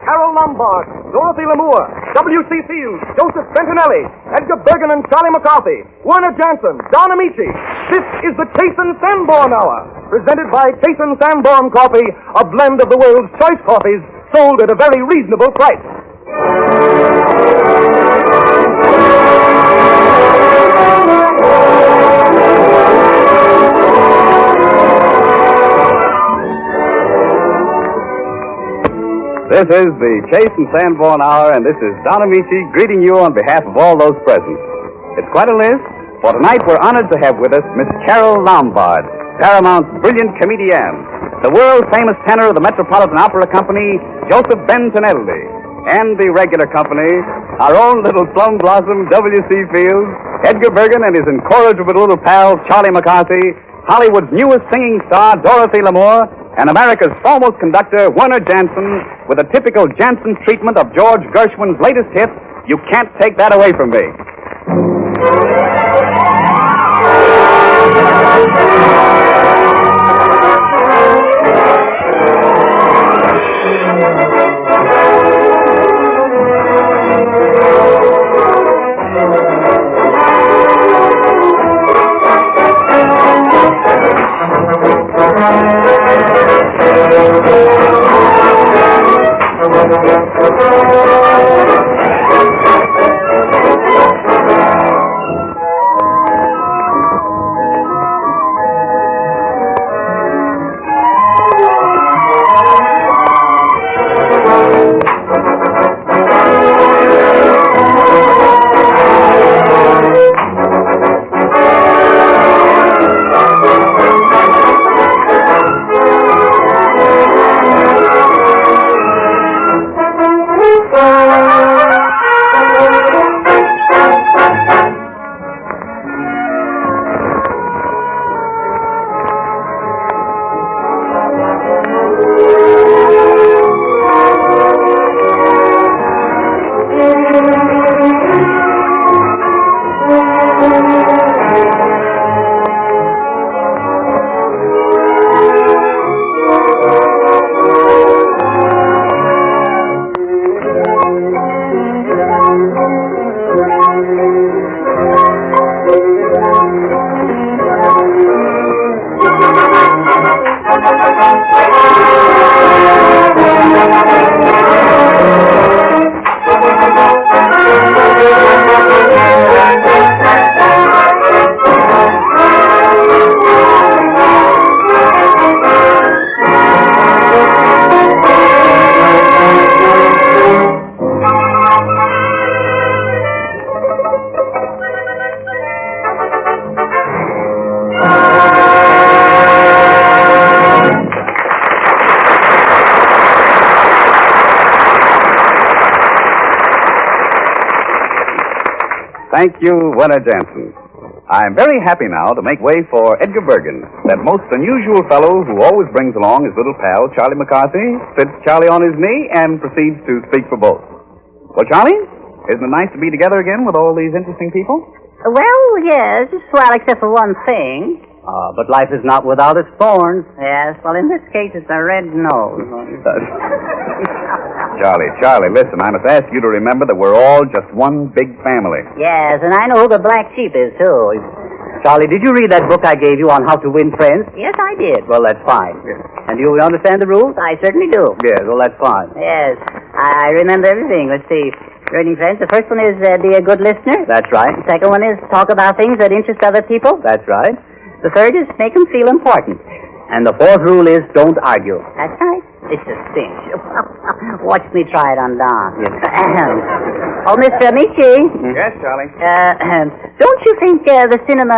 Carole Lombard, Dorothy Lamour, W.C. Fields, Joseph Bentonelli, Edgar Bergen and Charlie McCarthy, Werner Jansen, Don Amici. This is the Chase and Sanborn Hour, presented by Chase and Sanborn Coffee, a blend of the world's choice coffees, sold at a very reasonable price. This is the Chase and Sanborn Hour, and this is Don Amici greeting you on behalf of all those present. It's quite a list, for tonight we're honored to have with us Miss Carole Lombard, Paramount's brilliant comedienne, the world-famous tenor of the Metropolitan Opera Company, Joseph Bentonelli, and the regular company, our own little plum blossom, W.C. Fields, Edgar Bergen and his incorrigible little pal, Charlie McCarthy, Hollywood's newest singing star, Dorothy Lamour, and America's foremost conductor, Werner Jansen, with a typical Jansen treatment of George Gershwin's latest hit, You Can't Take That Away From Me. Thank you, Werner Jansen. I'm very happy now to make way for Edgar Bergen, that most unusual fellow who always brings along his little pal, Charlie McCarthy, sits Charlie on his knee, and proceeds to speak for both. Well, Charlie, isn't it nice to be together again with all these interesting people? Well, yes, well, except for one thing. But life is not without its thorns. Yes, well, in this case, it's a red nose. Charlie, listen, I must ask you to remember that we're all just one big family. Yes, and I know who the black sheep is, too. Charlie, did you read that book I gave you on how to win friends? Yes, I did. Well, that's fine. And you understand the rules? I certainly do. Yes, well, that's fine. Yes, I remember everything. Let's see. Winning friends, the first one is be a good listener. That's right. The second one is talk about things that interest other people. That's right. The third is make them feel important. And the fourth rule is don't argue. That's right. It's a cinch. Watch me try it on Don. Yes. Oh, Mr. Amici. Yes, Charlie. Don't you think the cinema,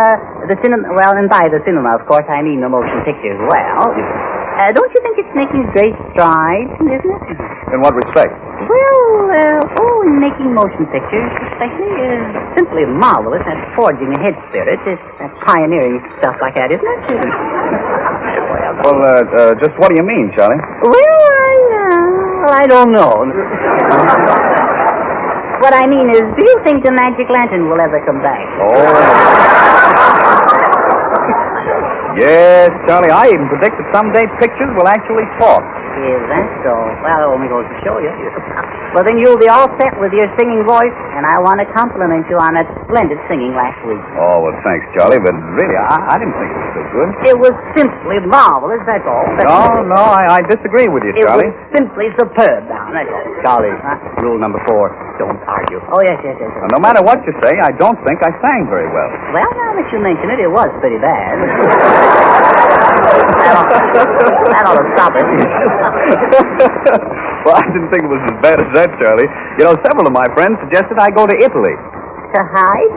well, and by the cinema, of course, I mean the motion picture as well. Don't you think it's making great strides, isn't it? In what respect? Well, in making motion pictures, especially, simply marvelous at forging ahead spirit. It's pioneering stuff like that, isn't it? Well, just what do you mean, Charlie? Well, I don't know. What I mean is, do you think the magic lantern will ever come back? Yes, Charlie, I even predict that someday pictures will actually talk. Is that so? Well, it only goes to show you. Well, then you'll be all set with your singing voice, and I want to compliment you on that splendid singing last week. Oh, well, thanks, Charlie, but really, I didn't think it was so good. It was simply marvelous, that's all. No, I disagree with you, It Charlie. was simply superb, now, that's all. Charlie, rule number 4, don't argue. Oh, yes. No matter what you say, I don't think I sang very well. Well, now that you mention it, it was pretty bad. that ought to stop it. Well, I didn't think it was as bad as that, Charlie. You know, several of my friends suggested I go to Italy. To hide?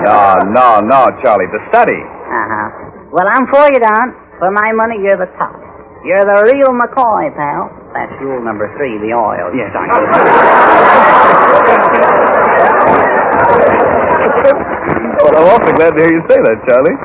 No, Charlie, to study. Uh-huh. Well, I'm for you, Don. For my money, you're the top. You're the real McCoy, pal. That's rule number 3, the oil. Yes, I Well, I'm awfully glad to hear you say that, Charlie.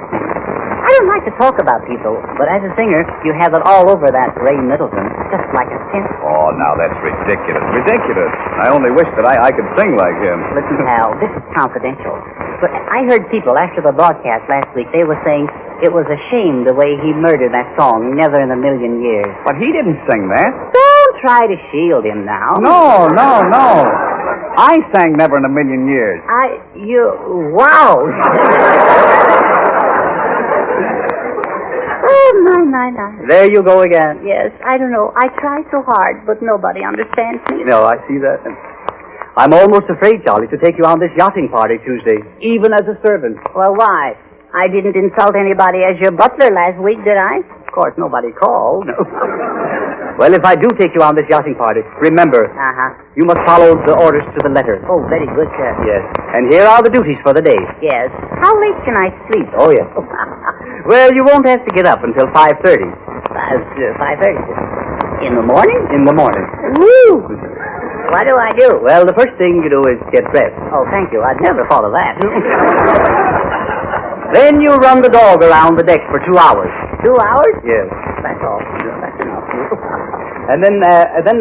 I don't like to talk about people, but as a singer, you have it all over that Ray Middleton, just like a tent. Oh, now that's ridiculous. Ridiculous. I only wish that I could sing like him. Listen, pal, this is confidential. But I heard people after the broadcast last week, they were saying it was a shame the way he murdered that song, Never in a Million Years. But he didn't sing that. Don't try to shield him now. No. I sang Never in a Million Years. Wow. Oh, my. There you go again. Yes, I don't know. I try so hard, but nobody understands me. No, I see that. I'm almost afraid, Charlie, to take you on this yachting party Tuesday, even as a servant. Well, why? I didn't insult anybody as your butler last week, did I? Of course, nobody called. No. Well, if I do take you on this yachting party, remember, you must follow the orders to the letter. Oh, very good, sir. Yes. And here are the duties for the day. Yes. How late can I sleep? Oh, yes. Well, you won't have to get up until 5:30. 5:30. In the morning? In the morning. Woo! What do I do? Well, the first thing you do is get dressed. Oh, thank you. I'd never thought of that. Then you run the dog around the deck for 2 hours. 2 hours? Yes. That's all. That's enough. And then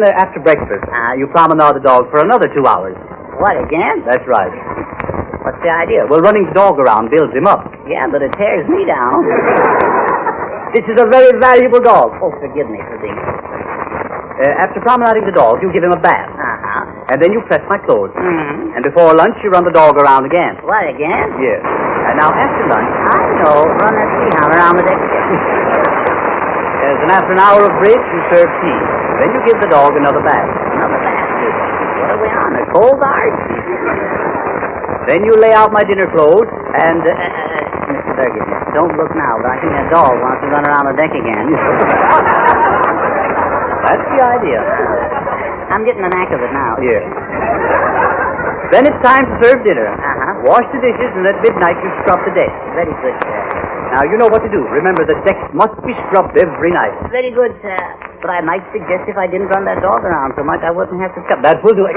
after breakfast, you promenade the dog for another 2 hours. What, again? That's right. What's the idea? Well, running the dog around builds him up. Yeah, but it tears me down. This is a very valuable dog. Oh, forgive me for being... After promenading the dog, you give him a bath. And then you press my clothes. Mm-hmm. And before lunch, you run the dog around again. What, again? Yes. And now after lunch, I know. Run that seahound around the deck again. and after an hour of bridge, you serve tea. Then you give the dog another bath. Another bath? What are we on, a cold art? Then you lay out my dinner clothes, and... Mr. Burgess, don't look now, but I think that dog wants to run around the deck again. That's the idea. I'm getting the knack of it now. Yes. Then it's time to serve dinner. Wash the dishes, and at midnight you scrub the deck. Very good, sir. Now, you know what to do. Remember, the deck must be scrubbed every night. Very good, sir. But I might suggest if I didn't run that dog around so much, I wouldn't have to scrub. That will do it.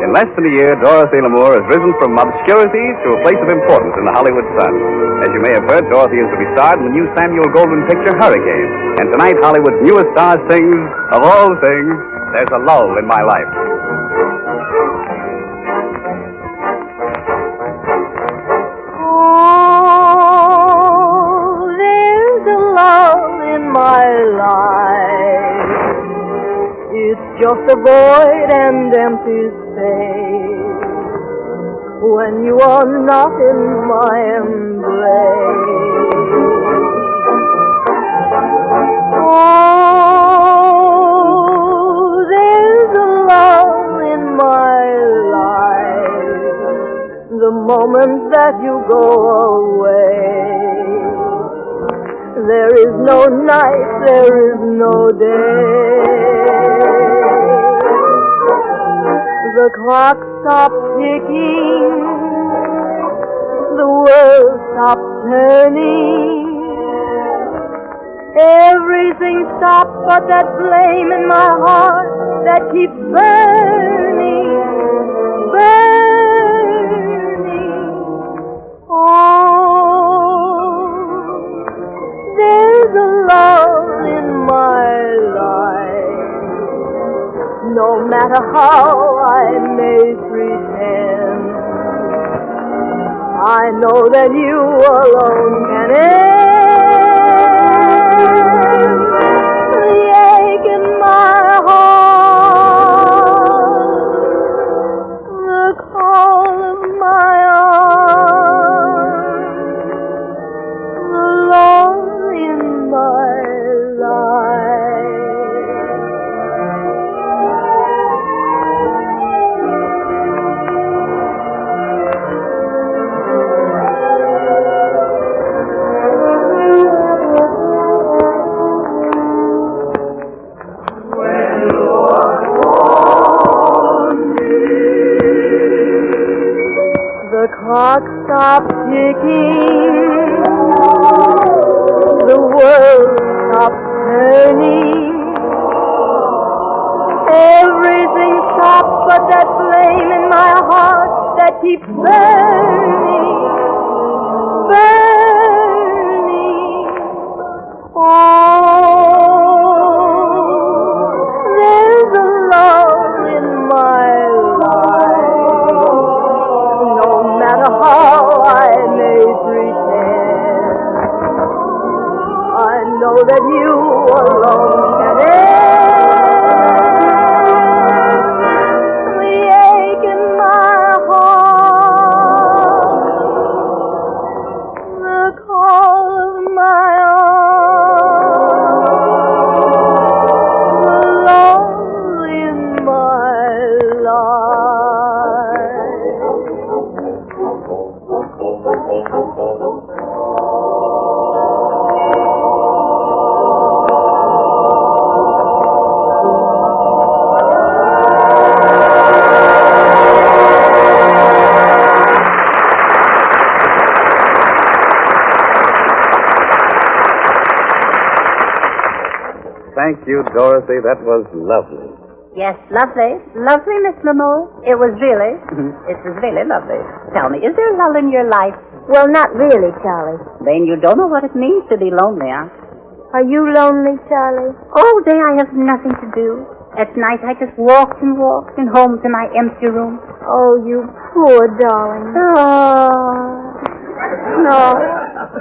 In less than a year, Dorothy Lamour has risen from obscurity to a place of importance in the Hollywood sun. As you may have heard, Dorothy is to be starred in the new Samuel Goldwyn picture, Hurricane. And tonight, Hollywood's newest star sings, of all things, There's a Lull in My Life. Oh, there's a lull in my life. It's just a void and empty space when you are not in my embrace. Oh, there's a lull in my life the moment that you go away. There is no night, there is no day. The clock stops ticking, the world stops turning. Everything stops but that flame in my heart that keeps burning, burning. Oh, there's there's a love in my life. No matter how I may pretend, I know that you alone can end the ache in my heart, the call of my arms, the love in my life. The clock stopped ticking, the world stopped turning, everything stopped but that flame in my heart that keeps burning, burning. Oh, there's a love in my life. No matter how I may pretend, I know that you alone can end the ache in my heart, the call of my arms, the love in my life. Thank you, Dorothy. That was lovely. Yes, lovely. Lovely, Miss Lamore. It was really lovely. Tell me, is there a lull in your life? Well, not really, Charlie. Then you don't know what it means to be lonely, huh? Are you lonely, Charlie? All day I have nothing to do. At night I just walked and walked and home to my empty room. Oh, you poor darling. Oh, no.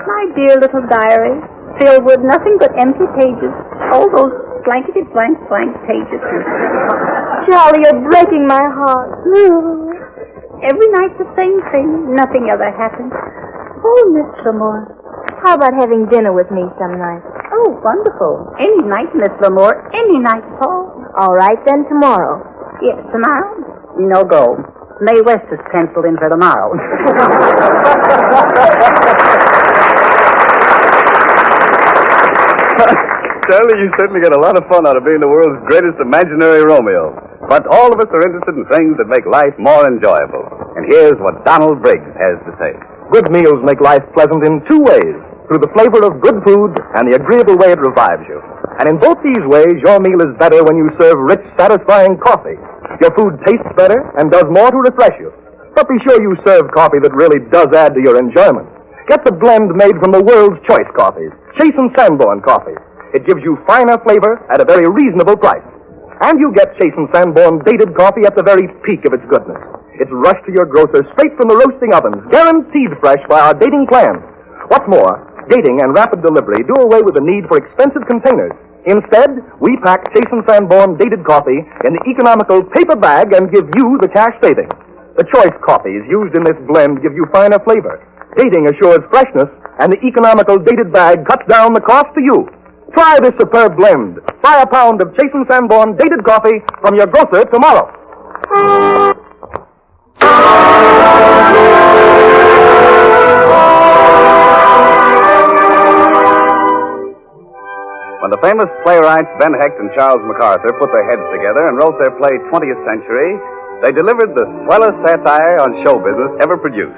My dear little diary, filled with nothing but empty pages. All those blankety blank pages. Charlie, you're breaking my heart. Every night the same thing. Nothing ever happens. Oh, Miss Lamore. How about having dinner with me some night? Oh, wonderful. Any night, Miss Lamore. Any night, Paul. All right, then tomorrow. Yes, tomorrow? No go. Mae West is penciled in for tomorrow. Charlie, you certainly get a lot of fun out of being the world's greatest imaginary Romeo. But all of us are interested in things that make life more enjoyable. And here's what Donald Briggs has to say. Good meals make life pleasant in two ways, through the flavor of good food and the agreeable way it revives you. And in both these ways, your meal is better when you serve rich, satisfying coffee. Your food tastes better and does more to refresh you. But be sure you serve coffee that really does add to your enjoyment. Get the blend made from the world's choice coffees, Chase and Sanborn coffee. It gives you finer flavor at a very reasonable price. And you get Chase and Sanborn dated coffee at the very peak of its goodness. It's rushed to your grocer straight from the roasting ovens, guaranteed fresh by our dating plan. What's more, dating and rapid delivery do away with the need for expensive containers. Instead, we pack Chase and Sanborn dated coffee in the economical paper bag and give you the cash savings. The choice coffees used in this blend give you finer flavor. Dating assures freshness, and the economical dated bag cuts down the cost to you. Try this superb blend. Buy a pound of Chase and Sanborn dated coffee from your grocer tomorrow. When the famous playwrights Ben Hecht and Charles MacArthur put their heads together and wrote their play 20th Century, they delivered the swellest satire on show business ever produced.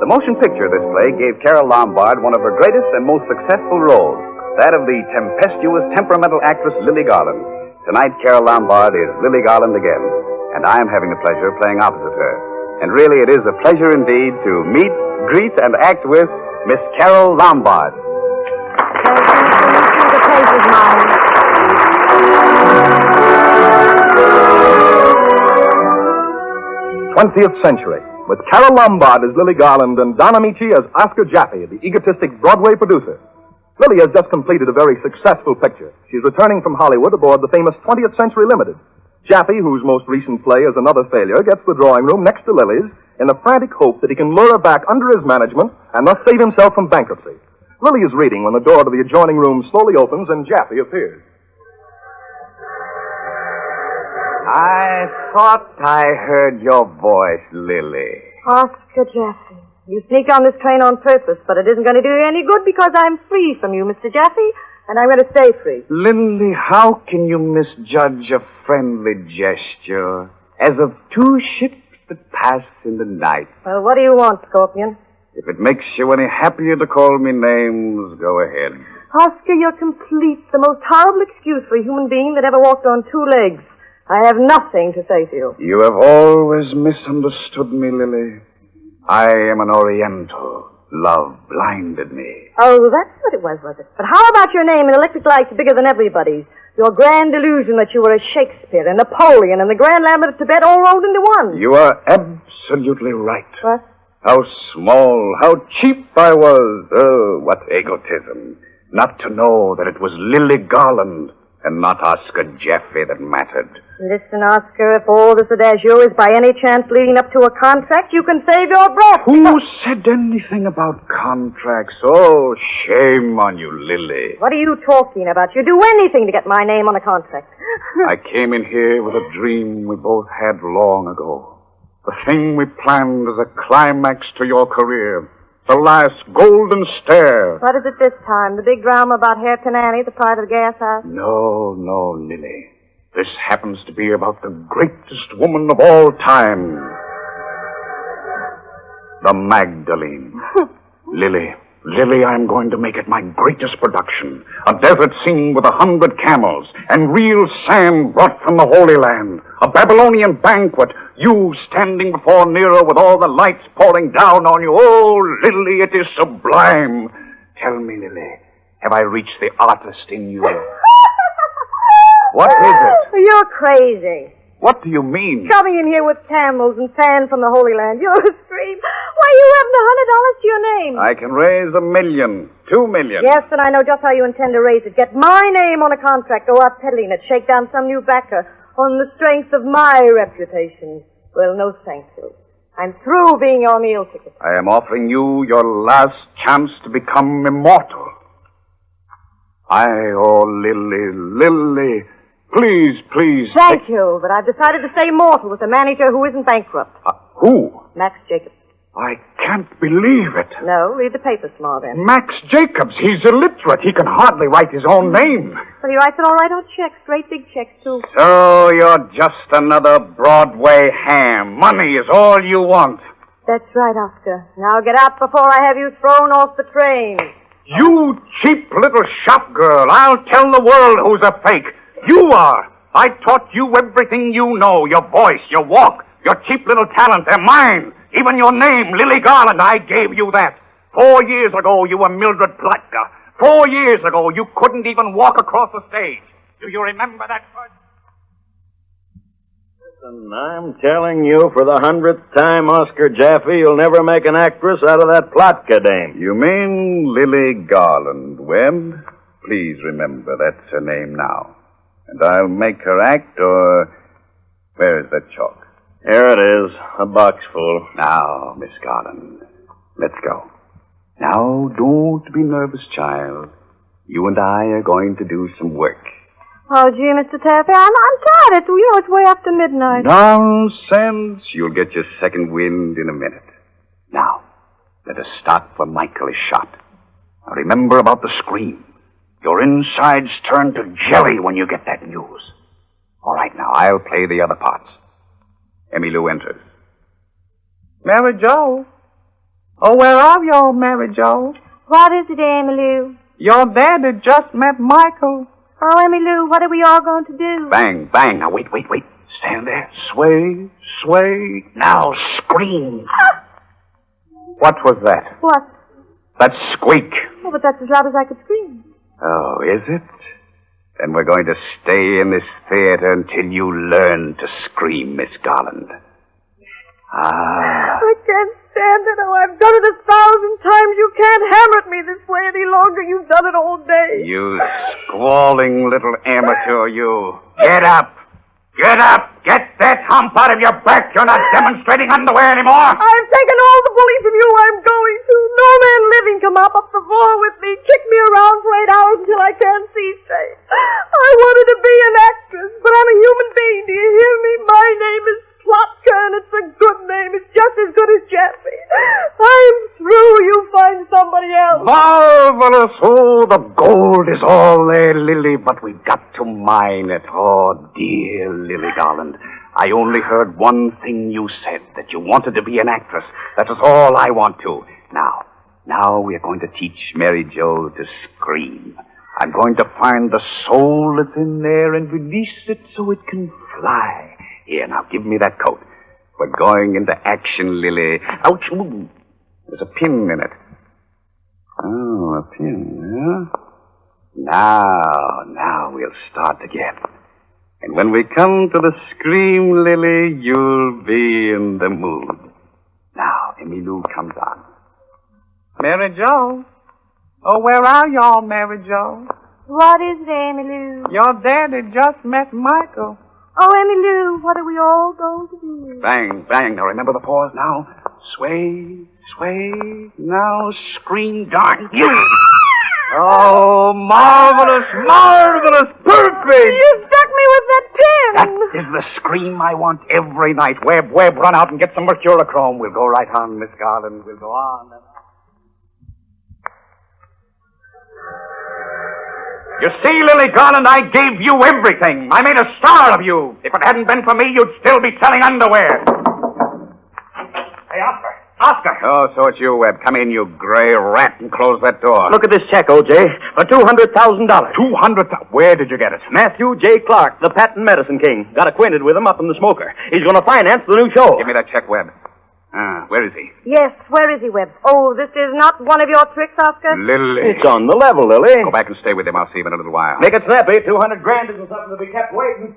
The motion picture of this play gave Carole Lombard one of her greatest and most successful roles, that of the tempestuous, temperamental actress Lily Garland. Tonight, Carole Lombard is Lily Garland again, and I am having the pleasure of playing opposite her. And really, it is a pleasure indeed to meet, greet, and act with Miss Carole Lombard. The place is mine. 20th century, with Carole Lombard as Lily Garland and Don Amici as Oscar Jaffe, the egotistic Broadway producer. Lily has just completed a very successful picture. She's returning from Hollywood aboard the famous 20th Century Limited. Jaffe, whose most recent play is another failure, gets the drawing room next to Lily's in the frantic hope that he can lure her back under his management and thus save himself from bankruptcy. Lily is reading when the door to the adjoining room slowly opens and Jaffe appears. I thought I heard your voice, Lily. Oscar Jaffe. You sneak on this train on purpose, but it isn't going to do you any good because I'm free from you, Mr. Jaffe, and I'm going to stay free. Lily, how can you misjudge a friendly gesture as of two ships that pass in the night? Well, what do you want, Scorpion? If it makes you any happier to call me names, go ahead. Oscar, you're complete, the most horrible excuse for a human being that ever walked on two legs. I have nothing to say to you. You have always misunderstood me, Lily. I am an Oriental. Love blinded me. Oh, that's what it was it? But how about your name in electric lights bigger than everybody's? Your grand illusion that you were a Shakespeare, a Napoleon, and the Grand Lambert of Tibet all rolled into one. You are absolutely right. What? How small, how cheap I was. Oh, what egotism. Not to know that it was Lily Garland and not Oscar Jaffe that mattered. Listen, Oscar, if all this adagio is by any chance leading up to a contract, you can save your breath. Who said anything about contracts? Oh, shame on you, Lily. What are you talking about? You'd do anything to get my name on a contract. I came in here with a dream we both had long ago. The thing we planned as a climax to your career. The last golden stare. What is it this time? The big drama about Hairpin Annie, the pride of the gas house? No, Lily. This happens to be about the greatest woman of all time. The Magdalene. Lily, I'm going to make it my greatest production. A desert scene with 100 camels and real sand brought from the Holy Land. A Babylonian banquet. You standing before Nero with all the lights pouring down on you. Oh, Lily, it is sublime. Tell me, Lily, have I reached the artist in you? What is it? You're crazy. What do you mean? Coming in here with camels and sand from the Holy Land. You're a stream. Why, you haven't $100 to your name. I can raise $1 million, $2 million. Yes, and I know just how you intend to raise it. Get my name on a contract, go out peddling it, shake down some new backer on the strength of my reputation. Well, no thank you. I'm through being your meal ticket. I am offering you your last chance to become immortal. Lily, please. Thank you, but I've decided to stay mortal with a manager who isn't bankrupt. Who? Max Jacobs. I can't believe it. No, read the paper small then. Max Jacobs, he's illiterate. He can hardly write his own name. But he writes it all right on checks, great big checks, too. So you're just another Broadway ham. Money is all you want. That's right, Oscar. Now get out before I have you thrown off the train. You cheap little shop girl. I'll tell the world who's a fake. You are. I taught you everything you know. Your voice, your walk, your cheap little talent. They're mine. Even your name, Lily Garland, I gave you that. 4 years ago, you were Mildred Platka. 4 years ago, you couldn't even walk across the stage. Do you remember that first? Listen, I'm telling you for the 100th time, Oscar Jaffe, you'll never make an actress out of that Platka dame. You mean Lily Garland, Webb? Please remember that's her name now. And I'll make her act, or... Where is that chalk? Here it is, a box full. Now, Miss Garland, let's go. Now, don't be nervous, child. You and I are going to do some work. Oh, gee, Mr. Taffy, I'm tired. It's way after midnight. Nonsense. You'll get your second wind in a minute. Now, let us start where Michael is shot. Now, remember about the scream. Your insides turn to jelly when you get that news. All right, now, I'll play the other parts. Emmylou enters. Mary Jo. Oh, where are you, Mary Jo? What is it, Emmylou? Your daddy just met Michael. Oh, Emmylou, what are we all going to do? Bang, bang. Now, wait. Stand there. Sway. Now, scream. What was that? What? That squeak. Oh, but that's as loud as I could scream. Oh, is it? Then we're going to stay in this theater until you learn to scream, Miss Garland. Ah. I can't stand it. Oh, I've done it 1,000 times. You can't hammer at me this way any longer. You've done it all day. You squalling little amateur, you. Get up. Get up! Get that hump out of your back! You're not demonstrating underwear anymore! I've taken all the bully from you. I'm going to. No man living can mop up the floor with me, kick me around for 8 hours until I can't see straight. I wanted to be an actress, but I'm a human being. Do you hear me? My name is Plotka, and it's a good name. It's just as good as Jeffrey. I'm through. You find somebody else. Marvelous! Oh, the gold is all there, Lily, but we've got to mine it. Oh, dear Lily Garland. I only heard one thing you said, that you wanted to be an actress. That is all I want to. Now we're going to teach Mary Jo to scream. I'm going to find the soul that's in there and release it so it can fly. Here, now, give me that coat. We're going into action, Lily. Ouch! Ooh. There's a pin in it. Oh, a pin, huh? Now we'll start again. And when we come to the scream, Lily, you'll be in the mood. Now, Emmylou comes on. Mary Jo. Oh, where are y'all, Mary Jo? What is it, Emmylou? Your daddy just met Michael. Oh, Emmylou, what are we all going to do? Bang, bang. Now, remember the pause now. Sway, sway. Now, scream, darn you. Oh, marvelous, marvelous, perfect. You stuck me with that pin. That is the scream I want every night. Webb, run out and get some mercurochrome. We'll go right on, Miss Garland. We'll go on. You see, Lily Garland, I gave you everything. I made a star of you. If it hadn't been for me, you'd still be selling underwear. Hey, Oscar. Oh, so it's you, Webb. Come in, you gray rat, and close that door. Look at this check, O.J., for $200,000. $200,000? Where did you get it? Matthew J. Clark, the patent medicine king. Got acquainted with him up in the smoker. He's going to finance the new show. Give me that check, Webb. Where is he? Yes, where is he, Webb? Oh, this is not one of your tricks, Oscar? Lily. It's on the level, Lily. Go back and stay with him. I'll see him in a little while. Make it snappy. $200,000 isn't something to be kept waiting.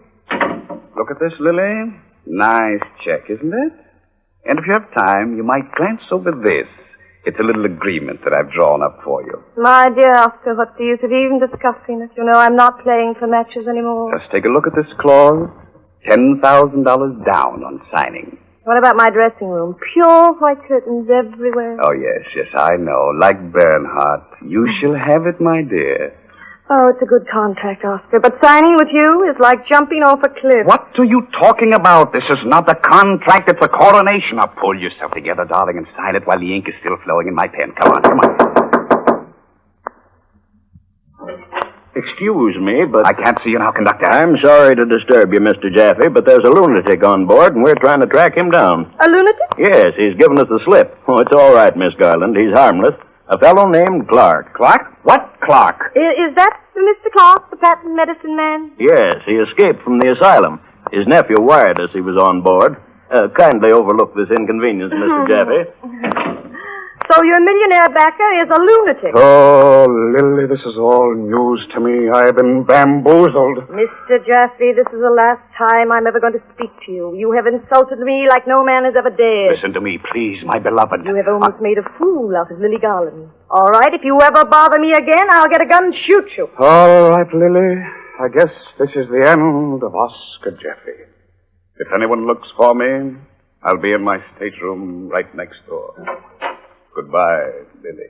Look at this, Lily. Nice check, isn't it? And if you have time, you might glance over this. It's a little agreement that I've drawn up for you. My dear Oscar, what's the use of even discussing it? You know, I'm not playing for matches anymore. Just take a look at this clause. $10,000 down on signing. What about my dressing room? Pure white curtains everywhere. Oh, yes, I know. Like Bernhardt. You shall have it, my dear. Oh, it's a good contract, Oscar. But signing with you is like jumping off a cliff. What are you talking about? This is not a contract. It's a coronation. Now, pull yourself together, darling, and sign it while the ink is still flowing in my pen. Come on. Excuse me, but... I can't see you now, conductor. I'm sorry to disturb you, Mr. Jaffe, but there's a lunatic on board, and we're trying to track him down. A lunatic? Yes, he's given us the slip. Oh, it's all right, Miss Garland. He's harmless. A fellow named Clark. Clark? What Clark? Is that Mr. Clark, the patent medicine man? Yes, he escaped from the asylum. His nephew wired us he was on board. Kindly overlook this inconvenience, Mr. Jaffe. So your millionaire backer is a lunatic. Oh, Lily, this is all news to me. I've been bamboozled. Mr. Jaffe, this is the last time I'm ever going to speak to you. You have insulted me like no man has ever dared. Listen to me, please, my beloved. You have almost made a fool out of Lily Garland. All right, if you ever bother me again, I'll get a gun and shoot you. All right, Lily. I guess this is the end of Oscar Jaffe. If anyone looks for me, I'll be in my stateroom right next door. Goodbye, Lily.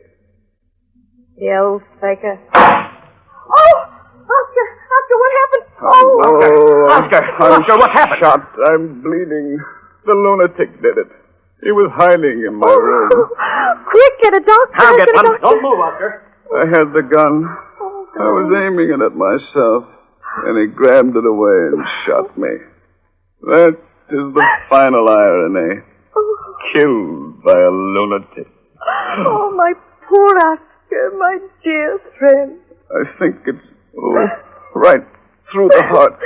The old faker. Oh! Oscar, what happened? Oh! Oscar, what happened? Shot. I'm bleeding. The lunatic did it. He was hiding in my room. Quick, get a doctor. I'll get one. Don't move, Oscar. I had the gun. I was aiming it at myself, and he grabbed it away and shot me. That is the final irony. Killed by a lunatic. Oh, my poor Oscar, my dear friend. I think it's right through the heart.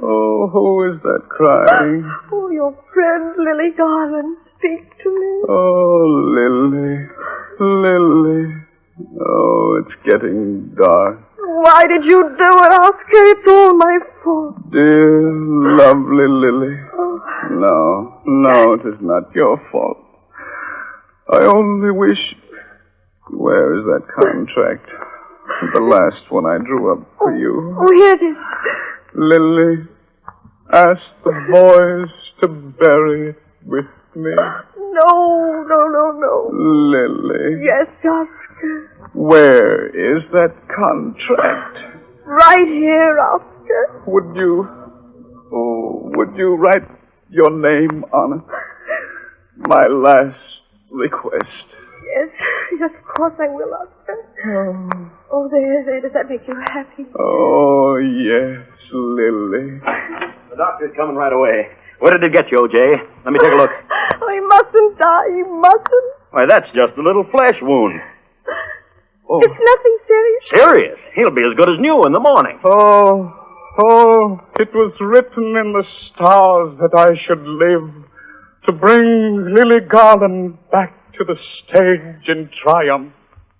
Oh, who is that crying? Oh, your friend, Lily Garland. Speak to me. Oh, Lily, Lily, Oh, it's getting dark. Why did you do it, Oscar? It's all my fault. Dear, lovely Lily. No, it is not your fault. I only wish... Where is that contract? The last one I drew up for you. Oh, here it is. Lily, ask the boys to bury it with me. No. Lily. Yes, Oscar. Where is that contract? Right here, Oscar. Would you write your name on it? My last request. Yes, of course I will, Oscar. Oh, there. Does that make you happy? Oh, yes, Lily. The doctor's coming right away. What did it get you, O.J.? Let me take a look. Oh, he mustn't die. He mustn't. Why, that's just a little flesh wound. Oh. It's nothing serious. Serious? He'll be as good as new in the morning. Oh, it was written in the stars that I should live to bring Lily Garland back to the stage in triumph.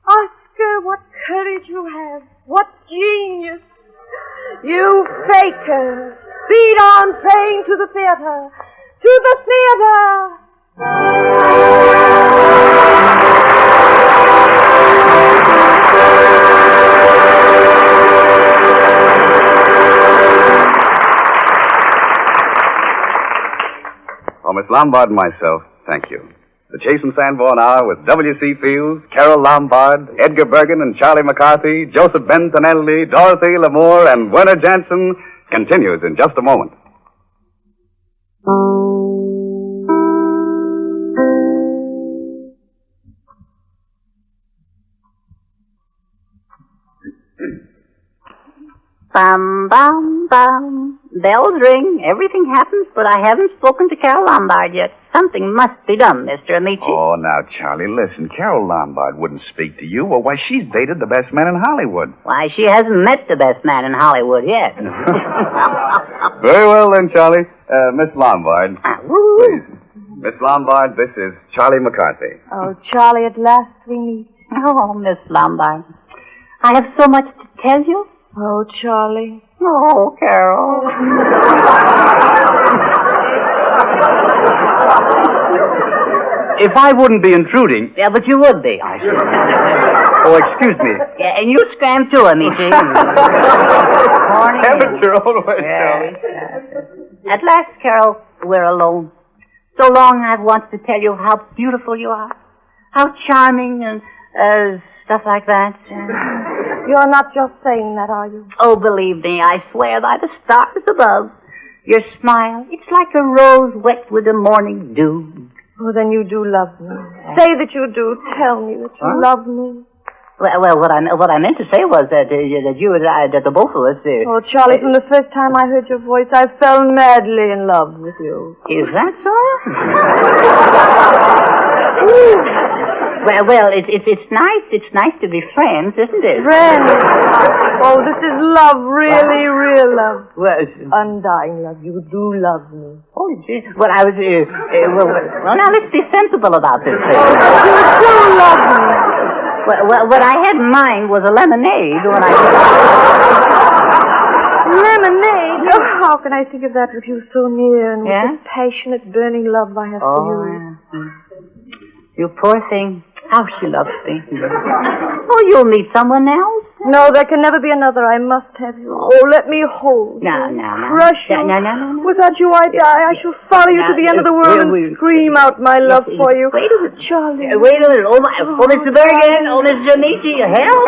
Oscar, what courage you have. What genius. You faker. Speed on praying to the theater. To the theater. Oh, Miss Lombard and myself, thank you. The Chase and Sanborn Hour with W.C. Fields, Carole Lombard, Edgar Bergen and Charlie McCarthy, Joseph Bentonelli, Dorothy Lamour, and Werner Jansen continues in just a moment. Bum, bum, bum. Bells ring. Everything happens, but I haven't spoken to Carole Lombard yet. Something must be done, Mr. Amici. Oh, now, Charlie, listen. Carole Lombard wouldn't speak to you. Well, why, she's dated the best man in Hollywood. Why, she hasn't met the best man in Hollywood yet. Very well, then, Charlie. Miss Lombard. Please. Miss Lombard, this is Charlie McCarthy. Oh, Charlie, at last we meet. Oh, Miss Lombard. I have so much to tell you. Oh, Charlie. Oh, Carole. If I wouldn't be intruding... Yeah, but you would be. Oh, excuse me. Yeah, and you scram too, Amici. Have it your own way, Charlie. At last, Carole, we're alone. So long I've wanted to tell you how beautiful you are. How charming and stuff like that. You're not just saying that, are you? Oh, believe me, I swear by the stars above. Your smile, it's like a rose wet with the morning dew. Oh, then you do love me. Say that you do. Tell me that you love me. Well, what I meant to say was that that the both of us. Oh, Charlie, from the first time I heard your voice, I fell madly in love with you. Is that so? Well, it's nice. It's nice to be friends, isn't it? Friends. Oh, this is love, really, real love. Well, undying love. You do love me. Oh, gee. Well, I was. Well, now let's be sensible about this thing. Oh, you do love me. Well, what I had in mind was a lemonade when I... Lemonade? Oh, how can I think of that with you so near and with the passionate, burning love I have for you? Yeah. You poor thing. How she loves me. Oh, you'll meet someone else? No, there can never be another. I must have you. Oh, let me hold you. No. Crush you. No. Without you, I die. I shall follow you to the end of the world and scream out my love for you. Wait a minute. Charlie. Wait a minute. Oh, Mr. Bergen. Oh, Mr. Amici. Help.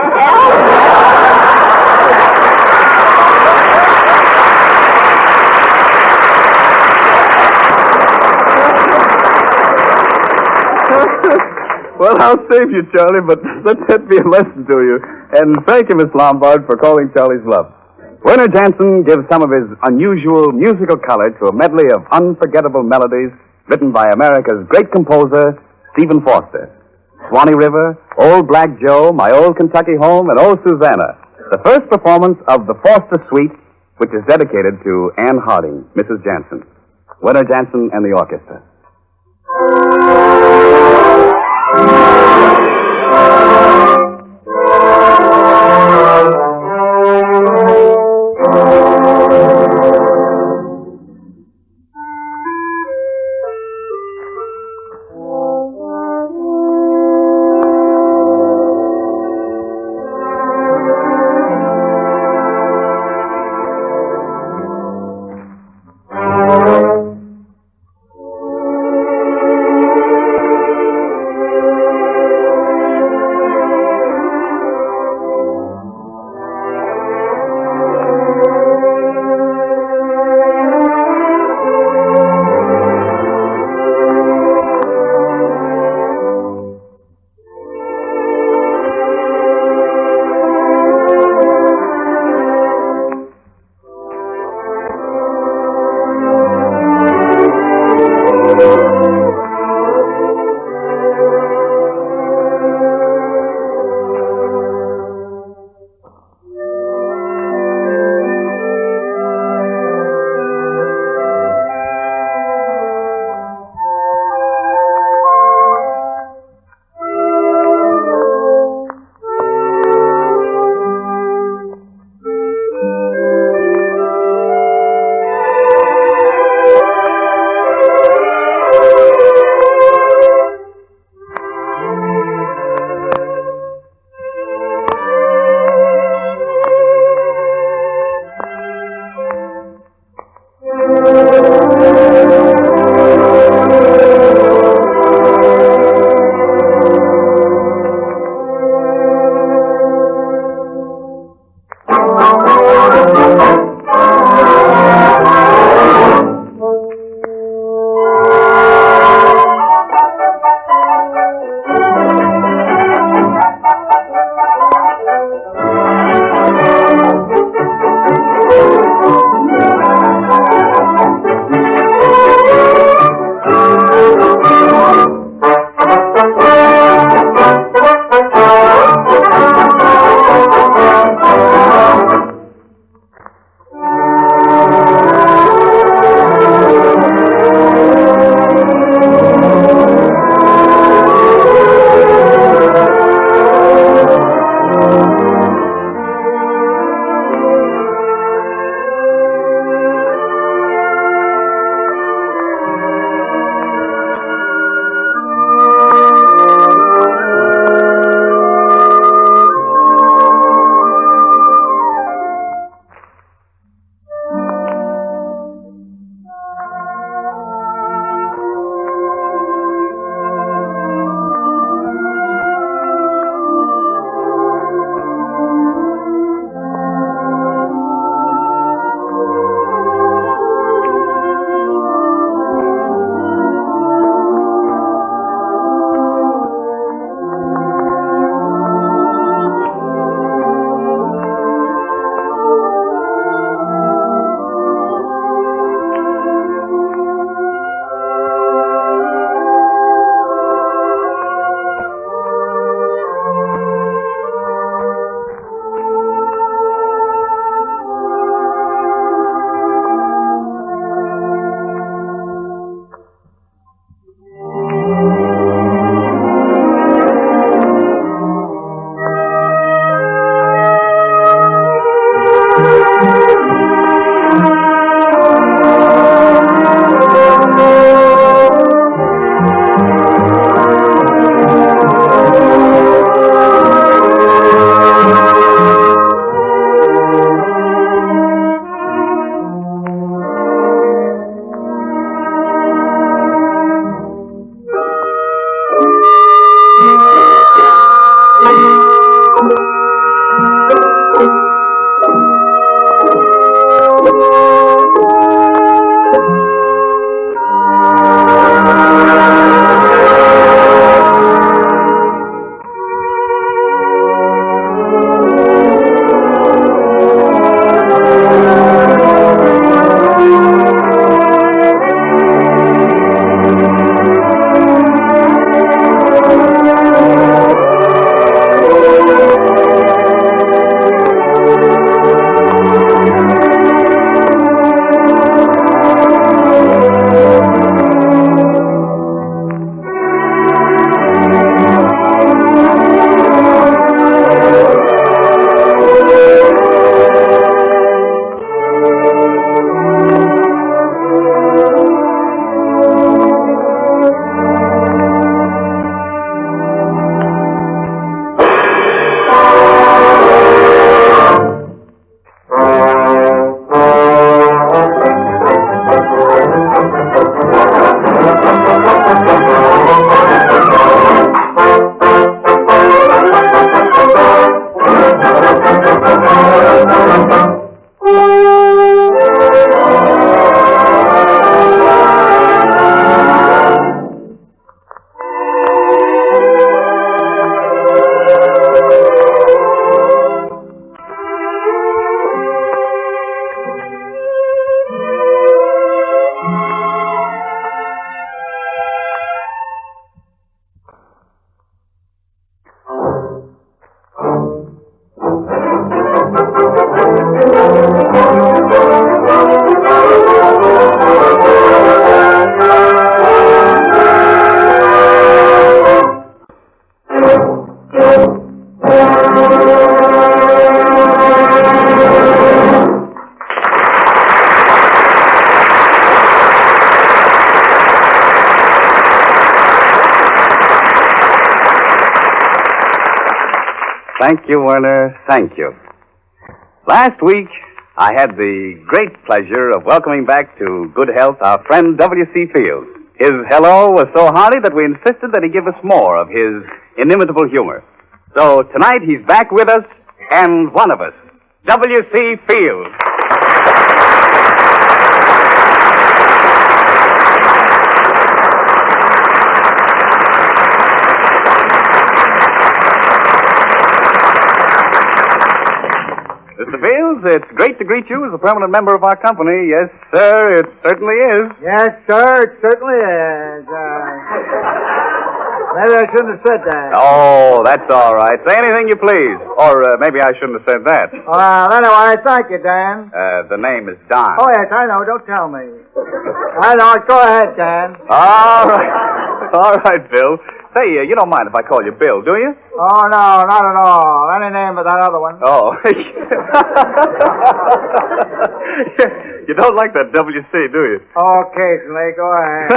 Well, I'll save you, Charlie, but let that be a lesson to you. And thank you, Miss Lombard, for calling Charlie's bluff. Werner Jansen gives some of his unusual musical color to a medley of unforgettable melodies written by America's great composer, Stephen Foster. Swanee River, Old Black Joe, My Old Kentucky Home, and Old Susanna. The first performance of the Foster Suite, which is dedicated to Anne Harding, Mrs. Jansen. Werner Jansen and the orchestra. Thank you, Werner. Thank you. Last week, I had the great pleasure of welcoming back to good health our friend W.C. Fields. His hello was so hearty that we insisted that he give us more of his inimitable humor. So tonight he's back with us, and one of us, W.C. Fields. Mr. Fields, it's great to greet you as a permanent member of our company. Yes, sir, it certainly is. Yes, sir, it certainly is. Maybe I shouldn't have said that. Oh, that's all right. Say anything you please. Or maybe I shouldn't have said that. Well, anyway, thank you, Dan. The name is Don. Oh, yes, I know. Don't tell me. I know. Go ahead, Dan. All right. All right, Bill. Say, you don't mind if I call you Bill, do you? Oh, no, not at all. Any name but that other one. Oh. You don't like that WC, do you? Occasionally. Go ahead.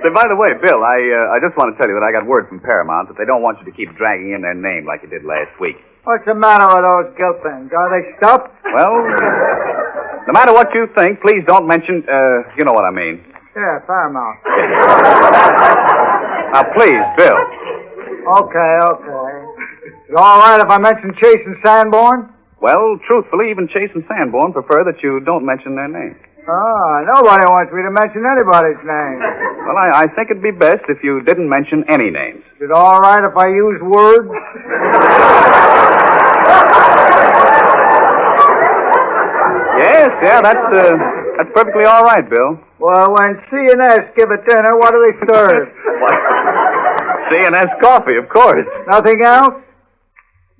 Say, by the way, Bill, I just want to tell you that I got word from Paramount that they don't want you to keep dragging in their name like you did last week. What's the matter with those guilt things? Are they stuffed? Well, no matter what you think, please don't mention, you know what I mean. Yeah, Paramount. Now, please, Bill. Okay. You all right if I mention Chase and Sanborn? Well, truthfully, even Chase and Sanborn prefer that you don't mention their names. Oh, nobody wants me to mention anybody's name. Well, I think it'd be best if you didn't mention any names. Is it all right if I use words? Yes, that's perfectly all right, Bill. Well, when C&S give a dinner, what do they serve? C&S coffee, of course. Nothing else?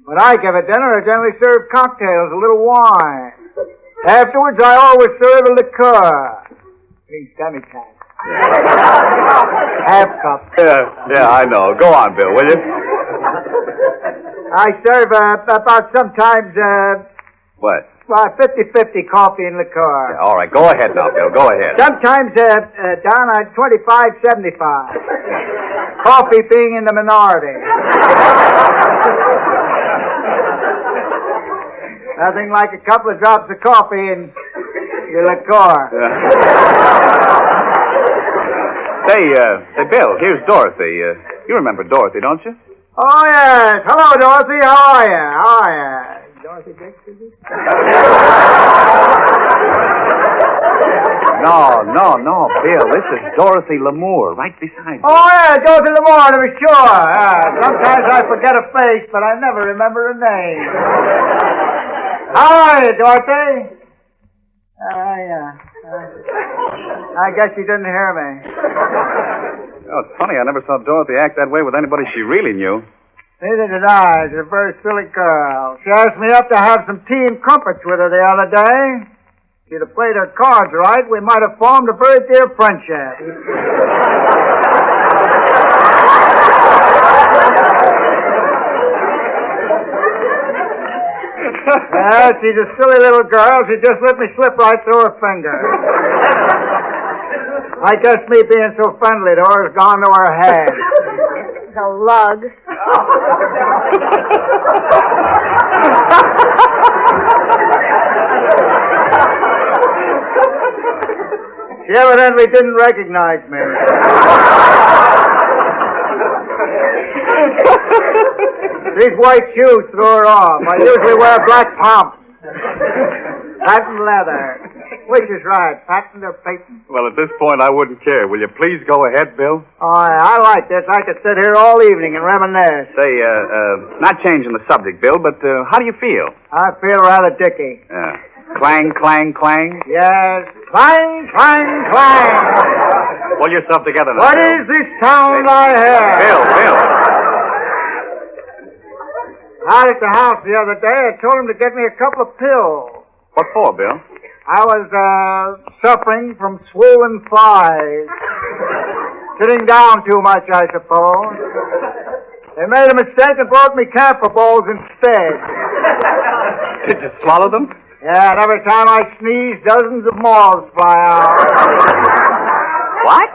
When I give a dinner, I generally serve cocktails, a little wine. Afterwards, I always serve a liqueur. Means demi-tax. Half cup. Yeah, I know. Go on, Bill, will you? I serve about sometimes, What? 50-50 coffee and liqueur. Yeah, all right, go ahead now, Bill. Go ahead. Sometimes, down on 25-75. Coffee being in the minority. Nothing like a couple of drops of coffee in your liqueur. Say, Bill, here's Dorothy. You remember Dorothy, don't you? Oh, yes. Hello, Dorothy. How are you? Dorothy Dixon? No, Bill. This is Dorothy Lamour, right beside you. Oh, yeah, Dorothy Lamour, to be sure. Sometimes I forget a face, but I never remember a name. How are you, Dorothy? I guess you didn't hear me. Oh, it's funny. I never saw Dorothy act that way with anybody she really knew. Neither did I. She's a very silly girl. She asked me up to have some tea and crumpets with her the other day. If she'd have played her cards right, we might have formed a very dear friendship. Yeah, she's a silly little girl. She just let me slip right through her finger. I guess me being so friendly to her has gone to her head. The lug. She evidently didn't recognize me. These white shoes threw her off. I usually wear black pumps. Patent leather. Which is right, patent or patent? Well, at this point, I wouldn't care. Will you please go ahead, Bill? Oh, I like this. I could sit here all evening and reminisce. Say, not changing the subject, Bill, but how do you feel? I feel rather dicky. Clang, clang, clang? Yes. Clang, clang, clang. Pull yourself together now, What Bill. is this sound I hear? Bill. Out at the house the other day, I told him to get me a couple of pills. What for, Bill? I was suffering from swollen thighs. Sitting down too much, I suppose. They made a mistake and brought me camphor balls instead. Did you swallow them? Yeah, and every time I sneeze, dozens of moths fly out. What?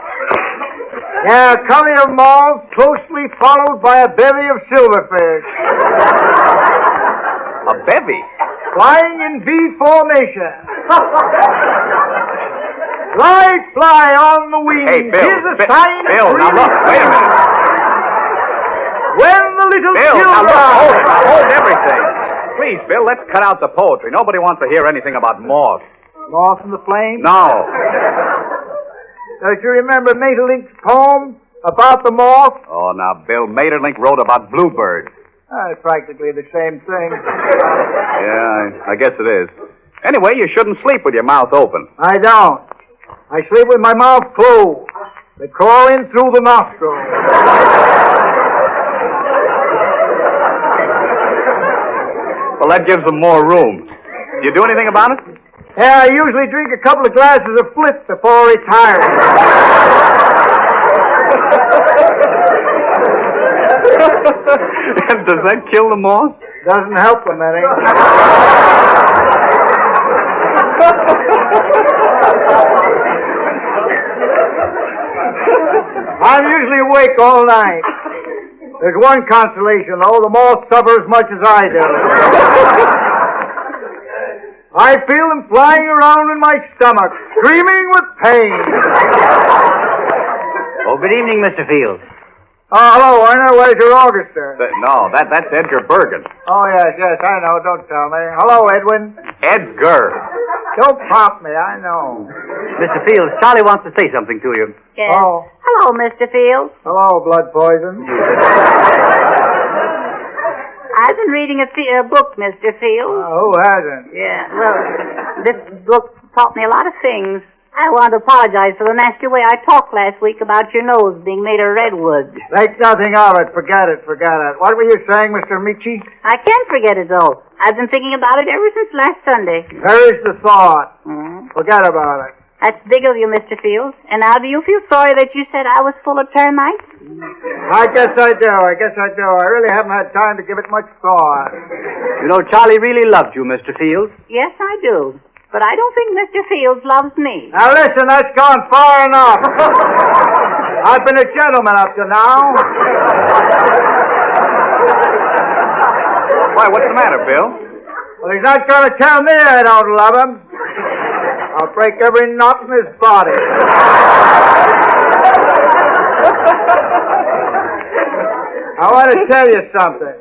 Yeah, a covey of moths closely followed by a bevy of silverfish. A bevy? Flying in V formation. Light fly on the wing. Hey, Bill. Here's a sign of Bill, now look, wait a minute. When the little Bill, now children... look, hold everything. Please, Bill, let's cut out the poetry. Nobody wants to hear anything about moths. Moth in the flame? No. Don't you remember Maeterlinck's poem about the moth? Oh, now, Bill, Maeterlinck wrote about bluebirds. It's practically the same thing. Yeah, I guess it is. Anyway, you shouldn't sleep with your mouth open. I don't. I sleep with my mouth closed. They crawl in through the nostril. Well, that gives them more room. Do you do anything about it? Yeah, I usually drink a couple of glasses of flip before retiring. And does that kill the moth? Doesn't help them any. I'm usually awake all night. There's one consolation, though. The moths suffer as much as I do. I feel them flying around in my stomach, screaming with pain. Oh, good evening, Mr. Fields. Oh, hello, Werner. Where's your Auguster? No, that's Edgar Bergen. Oh, yes, I know. Don't tell me. Hello, Edwin. Edgar. Don't prompt me. I know. Mr. Fields, Charlie wants to say something to you. Yes. Oh. Hello, Mr. Fields. Hello, blood poison. I've been reading a book, Mr. Fields. Who hasn't? Yeah, well, this book taught me a lot of things. I want to apologize for the nasty way I talked last week about your nose being made of redwood. Make nothing of it. Forget it. What were you saying, Mr. Michi? I can't forget it, though. I've been thinking about it ever since last Sunday. Perish the thought. Mm-hmm. Forget about it. That's big of you, Mr. Fields. And now do you feel sorry that you said I was full of termites? I guess I do. I really haven't had time to give it much thought. You know, Charlie really loved you, Mr. Fields. Yes, I do. But I don't think Mr. Fields loves me. Now listen, that's gone far enough. I've been a gentleman up to now. Why, what's the matter, Bill? Well, he's not going to tell me I don't love him. I'll break every knot in his body. I want to tell you something.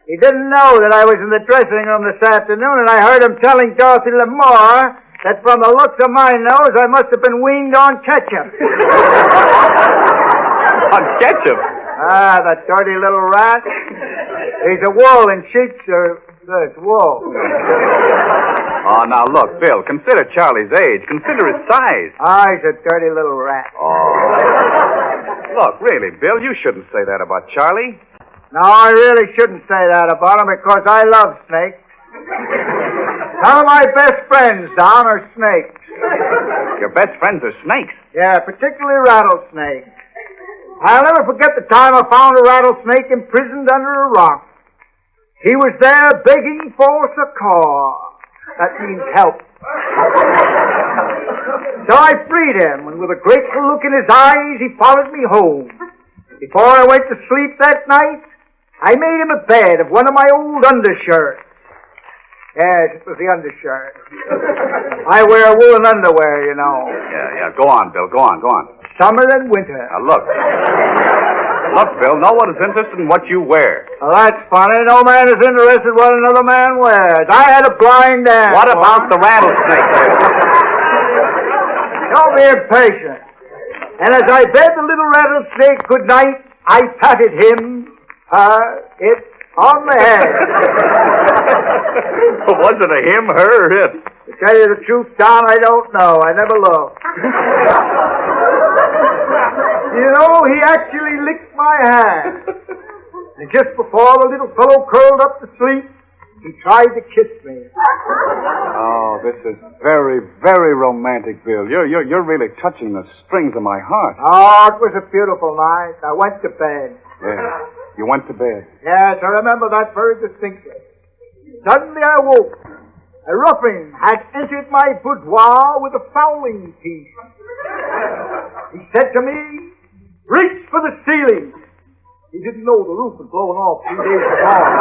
He didn't know that I was in the dressing room this afternoon, and I heard him telling Dorothy Lamore that from the looks of my nose, I must have been weaned on ketchup. On ketchup? Ah, that dirty little rat. He's a wool in sheep's wool. Oh, now look, Bill, consider Charlie's age. Consider his size. Ah, he's a dirty little rat. Oh. Look, really, Bill, you shouldn't say that about Charlie. No, I really shouldn't say that about him because I love snakes. Some of my best friends, Don, are snakes. Your best friends are snakes? Yeah, particularly rattlesnakes. I'll never forget the time I found a rattlesnake imprisoned under a rock. He was there begging for succor. That means help. So I freed him, and with a grateful look in his eyes, he followed me home. Before I went to sleep that night, I made him a bed of one of my old undershirts. Yes, it was the undershirt. I wear woolen underwear, you know. Yeah, go on, Bill, go on. Summer and winter. Now, look. Look, Bill, no one is interested in what you wear. Well, that's funny. No man is interested in what another man wears. I had a blind dance. What about the rattlesnake, Bill? Don't be impatient. And as I bade the little rattlesnake good night, I patted him, it, on the head. Was it a him, her, or it? To tell you the truth, Don, I don't know. I never looked. You know, he actually licked my hand. And just before the little fellow curled up to sleep, he tried to kiss me. Oh, this is very, very romantic, Bill. You're really touching the strings of my heart. Oh, it was a beautiful night. I went to bed. Yeah. You went to bed. Yes, I remember that very distinctly. Suddenly I woke. A ruffian had entered my boudoir with a fowling piece. He said to me, reached for the ceiling. He didn't know the roof was blowing off 2 days before.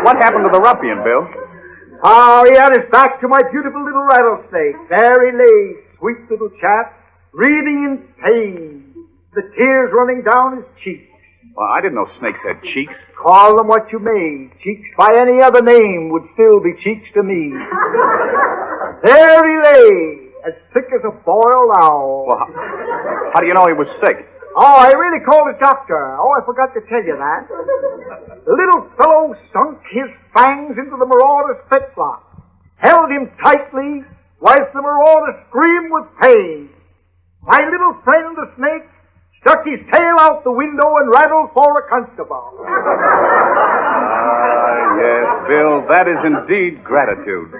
What happened to the ruffian, Bill? Oh, he had his back to my beautiful little rattlesnake. There he lay, sweet little chap, breathing in pain, the tears running down his cheeks. Well, I didn't know snakes had cheeks. Call them what you may. Cheeks by any other name would still be cheeks to me. There he lay, as sick as a boiled owl. Well, how do you know he was sick? Oh, I really called the doctor. Oh, I forgot to tell you that. The little fellow sunk his fangs into the marauder's fetlock, held him tightly, whilst the marauder screamed with pain. My little friend, the snake, stuck his tail out the window and rattled for a constable. Yes, Bill, that is indeed gratitude.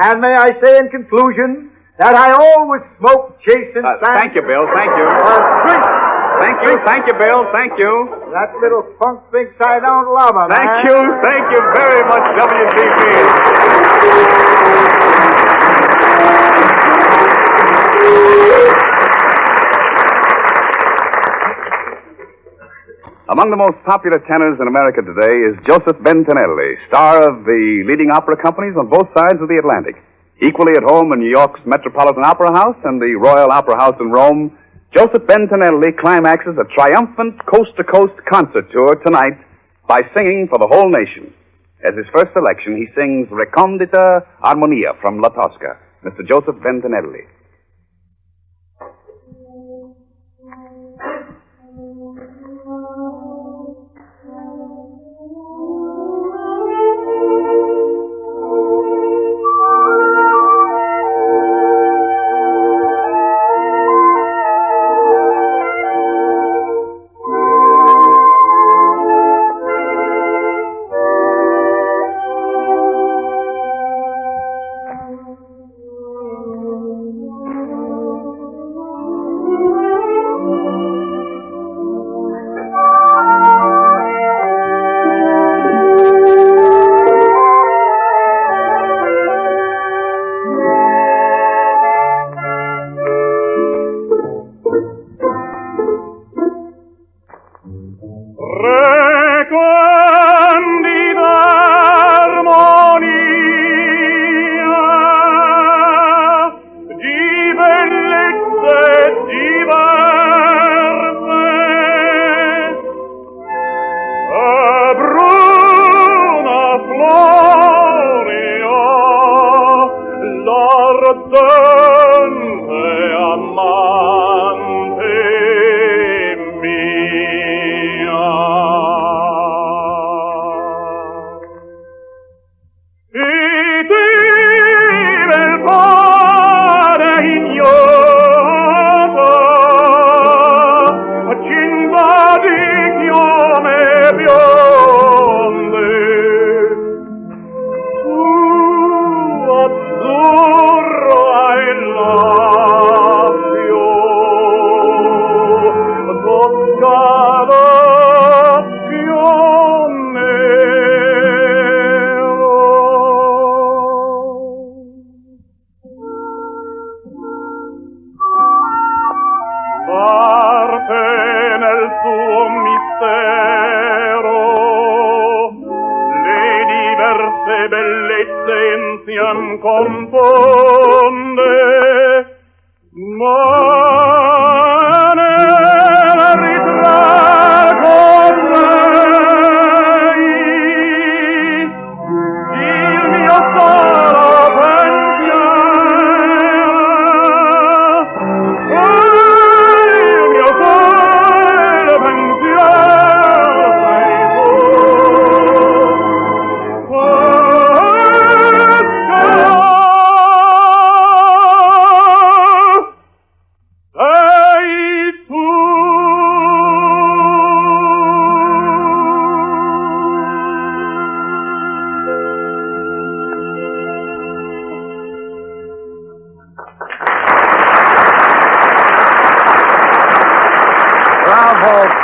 And may I say in conclusion that I always smoke Jason Thank you, Bill, thank you. Thank you, Bill, thank you. That little punk thinks I don't love him. Thank you very much, WCP. Among the most popular tenors in America today is Joseph Bentinelli, star of the leading opera companies on both sides of the Atlantic. Equally at home in New York's Metropolitan Opera House and the Royal Opera House in Rome, Joseph Bentinelli climaxes a triumphant coast-to-coast concert tour tonight by singing for the whole nation. As his first selection, he sings Recondita Armonia from La Tosca. Mr. Joseph Bentinelli.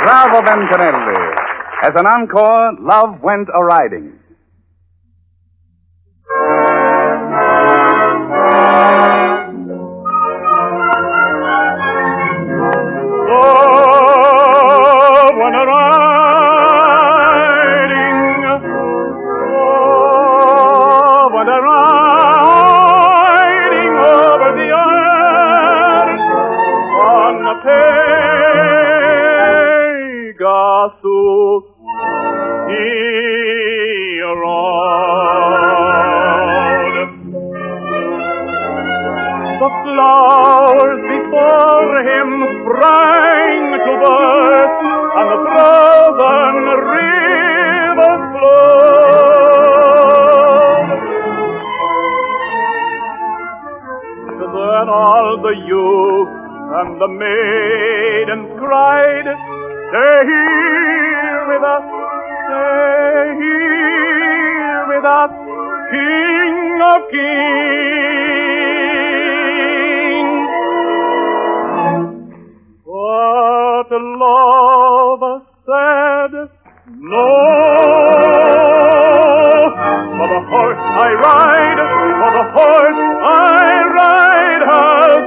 Bravo, Bentinelli. As an encore, Love Went A-Riding. Pegasus he rode. The flowers before him sprang to birth, and the frozen rivers flowed. Then all the youths and the maidens cried, "Stay here with us, stay here with us, King of Kings." But love said, "No, for the horse I ride, for the horse I ride has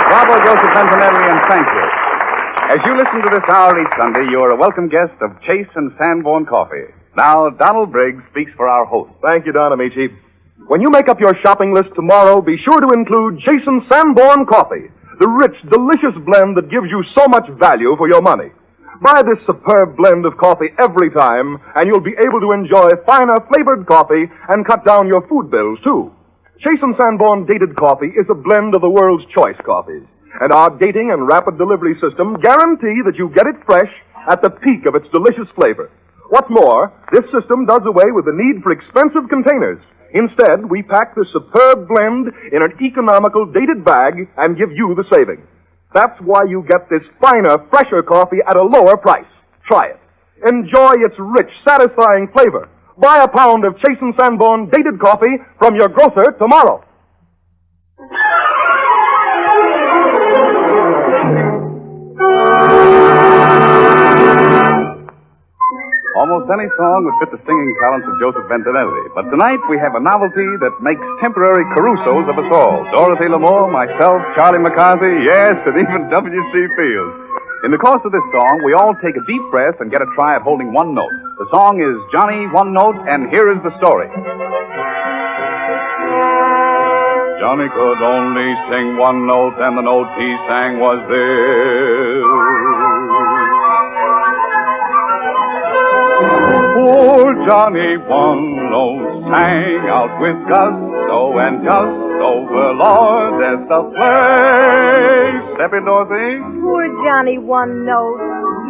Bravo, Joseph Antonelli, and thank you. As you listen to this hour each Sunday, you are a welcome guest of Chase and Sanborn Coffee. Now, Donald Briggs speaks for our host. Thank you, Don Amici. When you make up your shopping list tomorrow, be sure to include Chase and Sanborn Coffee, the rich, delicious blend that gives you so much value for your money. Buy this superb blend of coffee every time, and you'll be able to enjoy finer flavored coffee and cut down your food bills, too. Chase and Sanborn Dated Coffee is a blend of the world's choice coffees, and our dating and rapid delivery system guarantee that you get it fresh at the peak of its delicious flavor. What's more, this system does away with the need for expensive containers. Instead, we pack this superb blend in an economical dated bag and give you the saving. That's why you get this finer, fresher coffee at a lower price. Try it. Enjoy its rich, satisfying flavor. Buy a pound of Chase and Sanborn Dated Coffee from your grocer tomorrow. Almost any song would fit the singing talents of Joseph Antonelli, but tonight we have a novelty that makes temporary Carusos of us all. Dorothy Lamour, myself, Charlie McCarthy, yes, and even W.C. Fields. In the course of this song, we all take a deep breath and get a try at holding one note. The song is Johnny One Note, and here is the story. Johnny could only sing one note, and the note he sang was this. Poor Johnny One Note sang out with gusto, and just over, Lord, there's the place. Step in, Dorothy. Poor Johnny One Note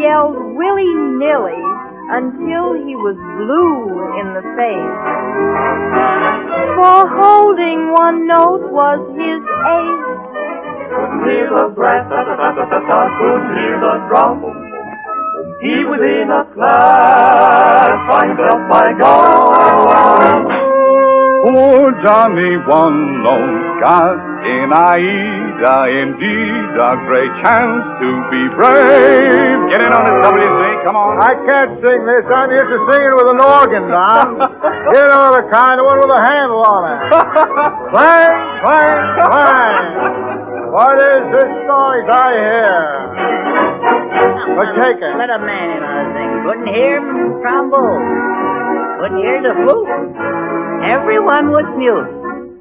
yelled willy-nilly until he was blue in the face. For holding one note was his ace. Couldn't hear the breath, couldn't hear the drum. He was in a class by himself, by God. Poor Johnny One Note got in Aida, indeed, a great chance to be brave. Get in on this, WC, come on. I can't sing this. I'm used to singing with an organ, Don. You know, the kind of one with a handle on it. Clang, clang, clang. What is this noise I hear? But take it. Let a man in on a thing. Couldn't hear trombone. Couldn't hear the flute. Everyone was mute.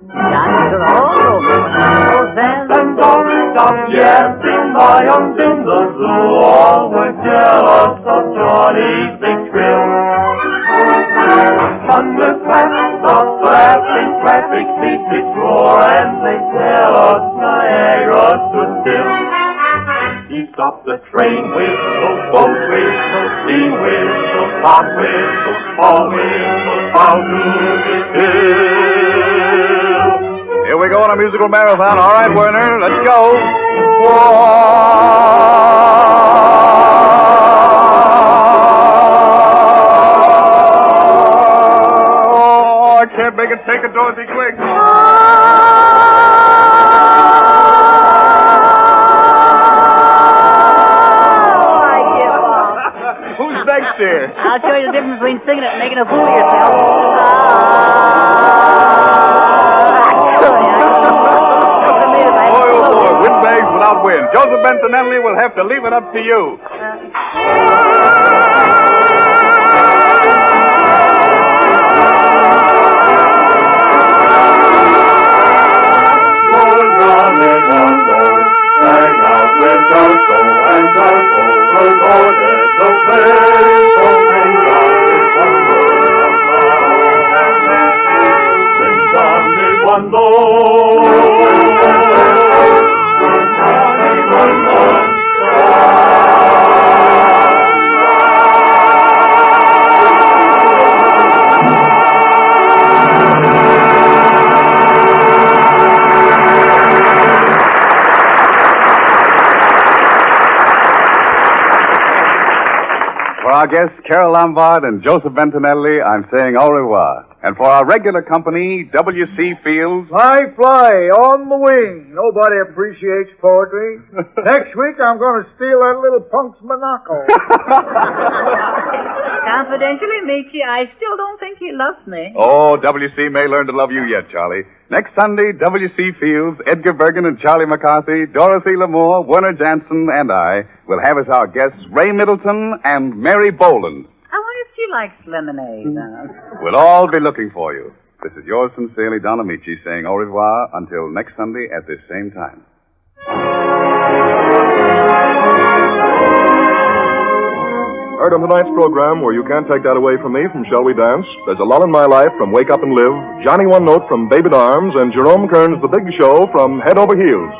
Johnny was all over. Oh, Sanborn stopped yapping lions in the zoo. All were jealous of Johnny's big thrill. Thunder claps, the flapping traffic ceased its roar, and they tell us Niagara stood still. He stopped the train whistle, boat whistle, steam whistle, pop whistle, fall whistle, how to be still. go on a musical marathon. All right, Werner, let's go. Oh, I can't make it. Take it, Dorothy, quick. Who's next here? I'll show you the difference between singing it and making a fool of yourself. Boy, oh boy, windbags without wind. Joseph Bentonelli will have to leave it up to you. Hang out with Darko and Darko recorded the face of cuando For our guests, Carole Lombard and Joseph Bentonelli, I'm saying au revoir. And for our regular company, W.C. Fields. Fly, on the wing. Nobody appreciates poetry. Next week, I'm going to steal that little punk's monocle. Confidentially, Michi, I still don't think he loves me. Oh, W.C. may learn to love you yet, Charlie. Next Sunday, W.C. Fields, Edgar Bergen and Charlie McCarthy, Dorothy Lamour, Werner Jansen, and I will have as our guests Ray Middleton and Mary Boland. I wonder if she likes lemonade. We'll all be looking for you. This is yours sincerely, Don Amici, saying au revoir until next Sunday at this same time. Heard on tonight's program, where you can't take that away from me, from Shall We Dance, There's a Lull in My Life from Wake Up and Live, Johnny One Note from Baby Arms, and Jerome Kern's The Big Show from Head Over Heels.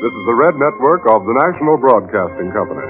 This is the Red Network of the National Broadcasting Company.